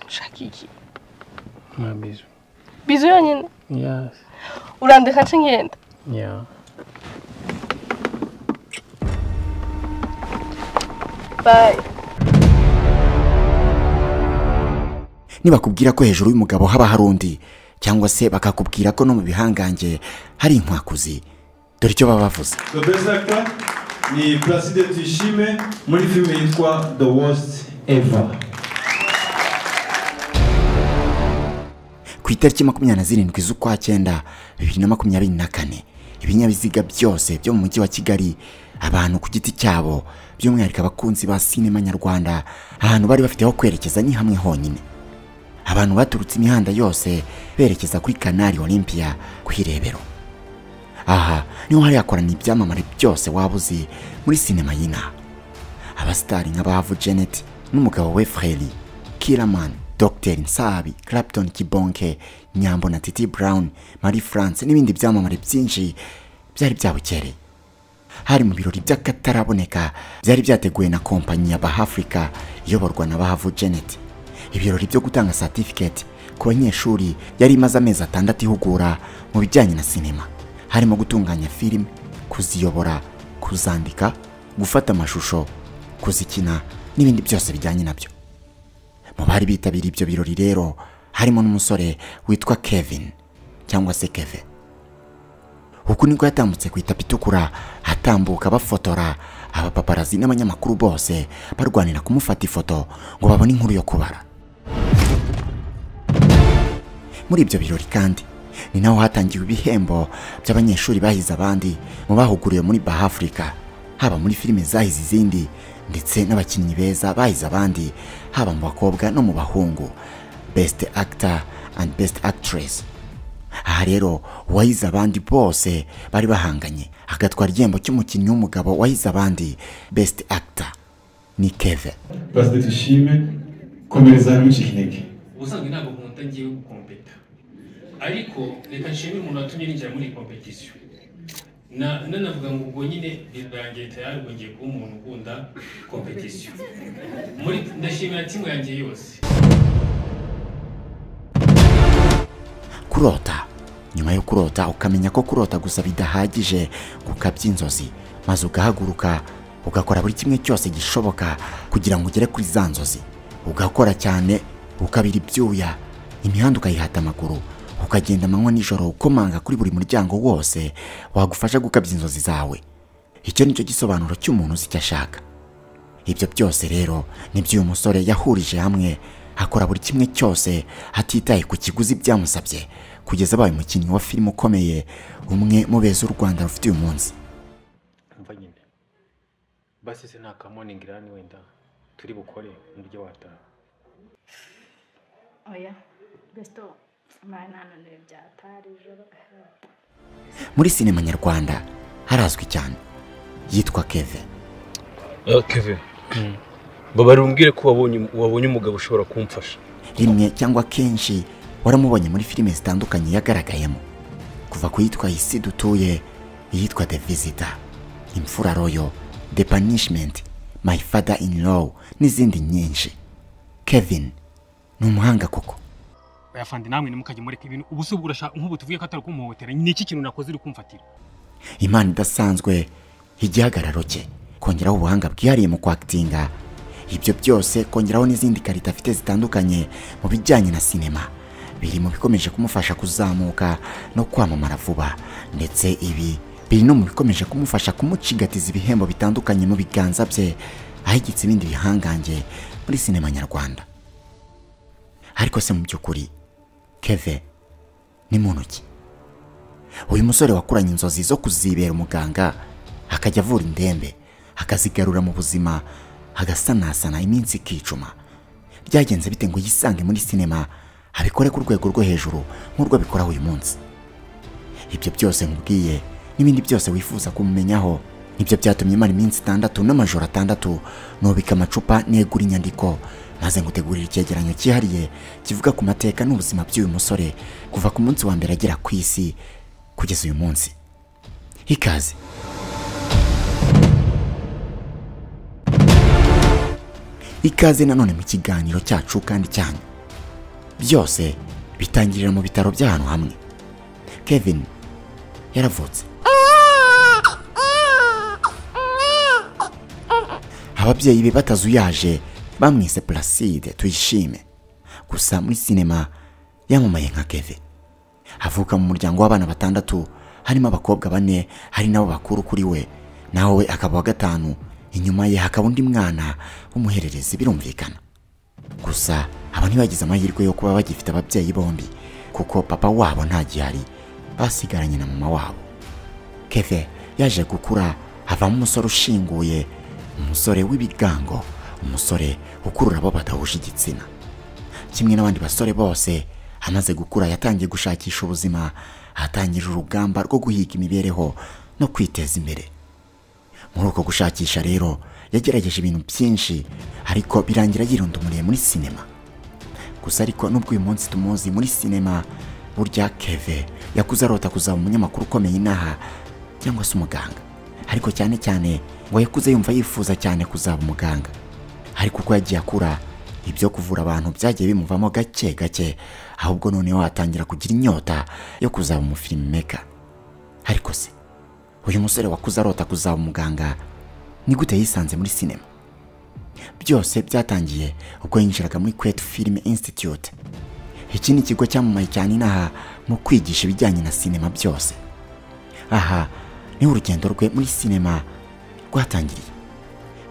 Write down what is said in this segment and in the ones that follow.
Shakiki. Ma bisous. Bisous yonyine. Yes. Urandeka nce ngenda. Yeah. Bye. Nibakubwira ko hejuru y'umugabo haba harundi cyangwa se bakakubwira ko no mu bihangange hari inkwakuzi dore icyo baba bavuze. The best actor ni Placide Tuyishime muri filime yitwa The Worst Ever. Ku itariki 27 z'ukwa 9 2024 ibinyabiziga byose byo mu mujyi wa Kigali, abantu ku giti cyabo by'umwihariko abakunzi ba sinema nyarwanda, ahantu bari bafite aho kwerekeza ni hamwe honyine. Abantu baturutse imihanda yose berekeza kuri Canal Olympia kwirebero. Aha niho hari yakorana ibyamamare byose wabuzi muri sinema yina. Abastari nk'abahavu Janet n'umugabo we Freli, Kiraman, Dr. Nsabi, Clapton Kibonke, Nyambo na Titi Brown, Marie France n'ibindi byamamare byinshi byari byabukere. Hari mu birori by'akataraboneka byari byateguwe na kompanyi ya Bahafrica iyoborwa na Bahavu Janet. Ibirori byo gutanga certificate ku banyeshuri yari imaze amezi 6 ihugura mu bijyanye na sinema, harimo gutunganya film, kuziyobora, kuzandika, gufata amashusho, kuzikina n'ibindi byose bijyanye nabyo. Mu bari bitabira ibyo birori rero harimo n'umusore witwa Kevin cyangwa se Keve. Uku niko yatambutse ku itapi itukura, hatambuka bafotora abapaparazi n'abanyamakuru bose barwanira kumufata ifoto ngo babone inkuru yo kubara. Muri ibyo birori kandi ni naho hatangiwe ibihembo by'abanyeshuri bahize abandi mu bahuguriwe muri Bahafrica, haba muri filime zahize izindi ndetse n'abakinnyi beza bahize abandi haba mu bakobwa no mu bahungu, Best Actor and Best Actress. Aha rero wahize abandi bose bari bahanganye, agatwara igihembo cy'umukinnyi w'umugabo wahize abandi Best Actor ni Keve. Placide Tuyishime komereza mu kinege. Usanga ntabwo nkunda ngiye gukompeta, ariko reka nshimire umuntu watumye ninjira muri competition. Navuga ngo ubwo nyine birangiye tayari ngo ngiye kuba umuntu ukunda competition. Muri ndashimira timu yanjye yose. Kurota. Nyuma yo kurota ukamenya ko kurota gusa bidahagije gukabya inzozi, maze ugahaguruka ugakora buri kimwe cyose gishoboka kugira ngo ugere kuri za nzozi. Ugakora cyane, ukabira ibyuya, imihanda ukayihata amaguru, ukagenda amanywa nijoro ukomanga kuri buri muryango wose wagufasha gukabya inzozi zawe. Icyo nicyo gisobanuro cy'umuntu uzi icyo ashaka. Ibyo byose rero nibyo uyu musore yahurije hamwe, akora buri kimwe cyose hatitaye ku kiguzi byamusabye kugeza abaye umukinnyi wa film ukomeye, umwe mu beza u Rwanda rufite uyu munsi. Umva nyine. Basi se nta morning run wenda turi bukore mu buryo wataha. Oya, besto manana ne byatari joro. Muri sinema nyarwanda harazwi cyane yitwa Keve. Keve. Babarumbwire ko wabonye umugabo ushobora kumfasha. Rimwe cyangwa kenshi waramubonye muri filime zitandukanye yagaragayemo, kuva ku yitwa Isi dutuye, yitwa The Visitor, Imfura Royo, The Punishment, My Father in Law n'izindi nyinshi. Kevin ni umuhanga koko. Bayafandi namwe nimukajye mureka ibintu ubusubwo urashaka nk'ubu tuvuye ko atari kumuhotera. Ni iki kintu nakoze uri kumfatira? Imana idasanzwe, igihagararo cye, kongeraho ubuhanga bwihariye mu kwactinga. Ibyo byose kongeraho n'izindi karita afite zitandukanye mu bijyanye na sinema, biri mu bikomeje kumufasha kuzamuka no kwamamara vuba, ndetse ibi biri no mu bikomeje kumufasha kumucigatiza ibihembo bitandukanye mu biganza bye, ahigitse ibindi bihangange muri sinema nyarwanda. Ariko se mu by'ukuri Keve ni muntu ki? Uyu musore wakuranye inzozi zo kuzibera umuganga, akajya avura indembe, akazigarura mu buzima, agasanasana iminsi ikicuma, byagenze bite ngo yisange muri sinema abikore ku rwego rwo hejuru nk'urwo bikora uyu munsi? Ibyo byose nkubwiye n'ibindi byose wifuza kumumenyaho nibyo byatumye mara iminsi 6 n'amajoro 6 nubika amacupa negura inyandiko, maze ngutegurira icyegeranyo cyihariye kivuga ku mateka n'ubuzima by'uyu musore kuva ku munsi wa mbere agera ku isi kugeza uyu munsi. Ikaze. Ikaze nanone mu kiganiro cyacu kandi cyane byose bitangirira mu bitaro by'ahantu hamwe. Kevin yaravutse. Ababyeyi be batazuyaje bamwise Placide Tuyishime, gusa muri sinema yamamaye nka Kevin. Avuka mu muryango w'abana 6, harimo abakobwa 4, hari nabo bakuru kuri we, naho we akaba wa 5, inyuma ye hakaba undi mwana w'umuhererezi birumvikana. Gusa aba ntibagize amahirwe yo kuba bagifite ababyeyi bombi, kuko papa wabo nta gihari, basigaranye na mama wabo. Kevin yaje gukura havamo umusore ushinguye, umusore w'ibigango, umusore ukurura abo badahuje igitsina. Kimwe n'abandi basore bose, amaze gukura yatangiye gushakisha ubuzima, atangira urugamba rwo guhiga imibereho no kwiteza imbere. Muri uko gushakisha rero yagerageje ibintu byinshi, ariko birangira yirundumuriye muri sinema. Gusa ariko nubwo uyu munsi tumuzi muri sinema, burya Kevin yakuze arota kuzaba umunyamakuru ukomeye inaha cyangwa se umuganga. Ariko cyane cyane ngo yakuze yumva yifuza cyane kuzaba umuganga. Ariko uko yagiye akura, ibyo kuvura abantu byagiye bimuvamo gake gake, ahubwo noneho atangira kugira inyota yo kuzaba umufilmmaker. Ariko se uyu musore wakuze arota kuzaba umuganga ni gute yisanze muri sinema? Byose byatangiye ubwo yinjiraga muri Kwetu Film Institute. Iki ni ikigo cyamamaye cyane inaha mu kwigisha ibijyanye na sinema byose. Aha ni urugendo rwe muri sinema rwatangiriye.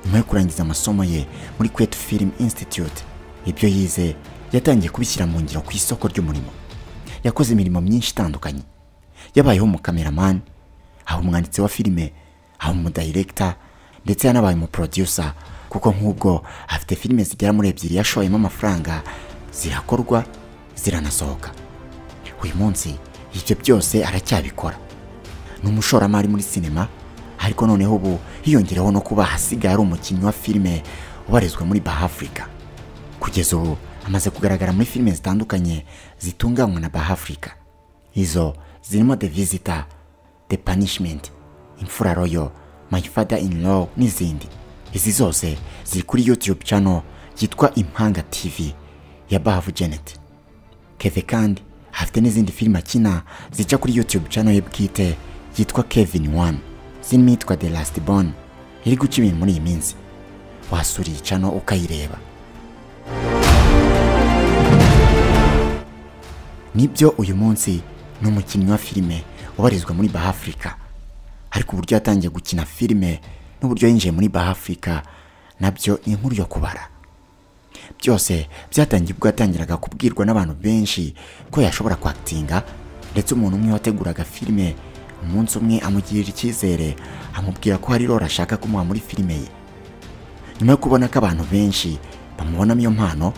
Nyuma yo kurangiza amasomo ye muri Kwetu Film Institute, ibyo yize yatangiye kubishyira mu ngiro ku isoko ry'umurimo. Yakoze imirimo myinshi itandukanye. Yabayeho umukameraman, aho umwanditsi wa filime, aho umudirector, ndetse yanabaye umuproducer, kuko nk'ubwo afite filime zigera muri 2 yashoyemo amafaranga, zirakorwa ziranasohoka. Uyu munsi ibyo byose aracyabikora. Ni umushoramari muri sinema, ariko noneho ubu hiyongereho no kuba hasigaye ari umukinnyi wa filime ubarizwa muri BAHAfrica. Kugeza ubu amaze kugaragara muri filime zitandukanye zitunganywa na BAHAfrica. Izo zirimo The Visitor, The Punishment, Imfura Royal, My Father-in-Law n'izindi. Izi zose ziri kuri YouTube channel yitwa Impanga TV ya Bahavu Janet. Kevin kandi afite n'izindi filime akina zica kuri YouTube channel ye bwite yitwa Kevin 1, zirimo yitwa The Last Born, iri guca ibintu muri iyi minsi. Wasura iyi channel ukayireba. Nibyo uyu munsi ni umukinnyi wa filime ubarizwa muri BAHAfrica. Ariko uburyo yatangiye gukina filime n'uburyo yinjiye muri BAHAfrica nabyo ni inkuru yo kubara. Byose byatangiye ubwo yatangiraga kubwirwa n'abantu benshi ko yashobora kwactinga, ndetse umuntu umwe wateguraga filime umunsi umwe amugirira icyizere, amubwira ko hari role ashaka kumuha muri filime ye. Nyuma yo kubona ko abantu benshi bamubonamo iyo mpano,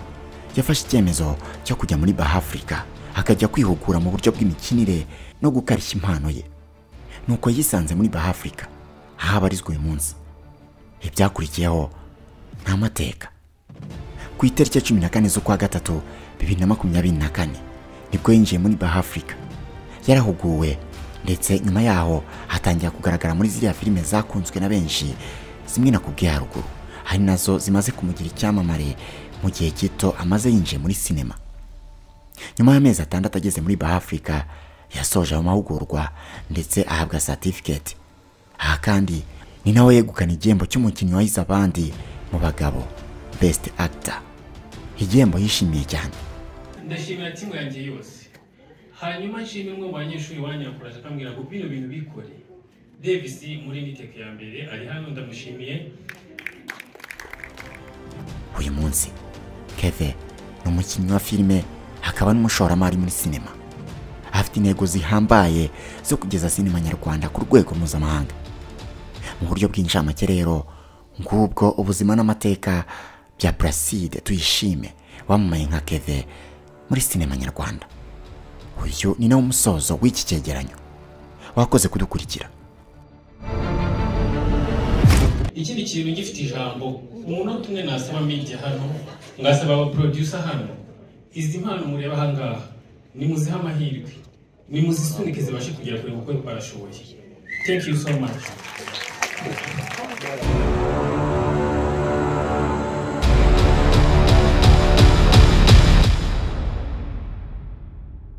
yafashe icyemezo cyo kujya muri BAHAfrica, akajya kwihugura mu buryo bw'imikinire no gukarishya impano ye. Nuko yisanze muri BAHAfrica, aho abarizwa uyu munsi. Ibyakurikiyeho nta mateka. Ku itariki ya 14 z'ukwa gatatu 2024 nibwo yinjiye muri BAHAfrica. Yarahuguwe, ndetse nyuma yaho hatangira kugaragara muri ziriya filime zakunzwe na benshi, zimwe nakubwiye haruguru, hari nazo zimaze kumugira icyamamare mu gihe gito amaze yinjiye muri sinema. Nyuma y'amezi 6 ageze muri BAHAfrica, yasoje mu mahugurwa ndetse ahabwa certificate. Aha kandi ni nawe yegukana igihembo cy'umukinnyi wahize abandi mu bagabo, Best Actor. Igihembo yishimiye cyane. Ndashimira timu yanjye yose. Hanyuma nshimira umwe mu banyeshuri wanyakuraje akambwira ngo bino bintu bikore. Davis muri niteke ya mbere ari hano, ndamushimiye. Uyu munsi Kevin ni umukinnyi wa filime, akaba n'umushoramari muri sinema. Afite intego zihambaye zo kugeza sinema nyarwanda ku rwego mpuzamahanga. Mu buryo bw'incamake rero, ngubwo ubuzima n'amateka bya Placide Tuyishime wamamaye nka Kevin muri sinema nyarwanda. Uyu ni nawo umusozo w'iki cyegeranyo. Wakoze kudukurikira. Ikindi kintu gifite ijambo, umuntu umwe nasaba media hano, ngasaba aba producer hano, izi mpano mureba hangaha nimuziha amahirwe, nimuzisunike zibashe kugera kure kuko barashoboye. Thank you so much.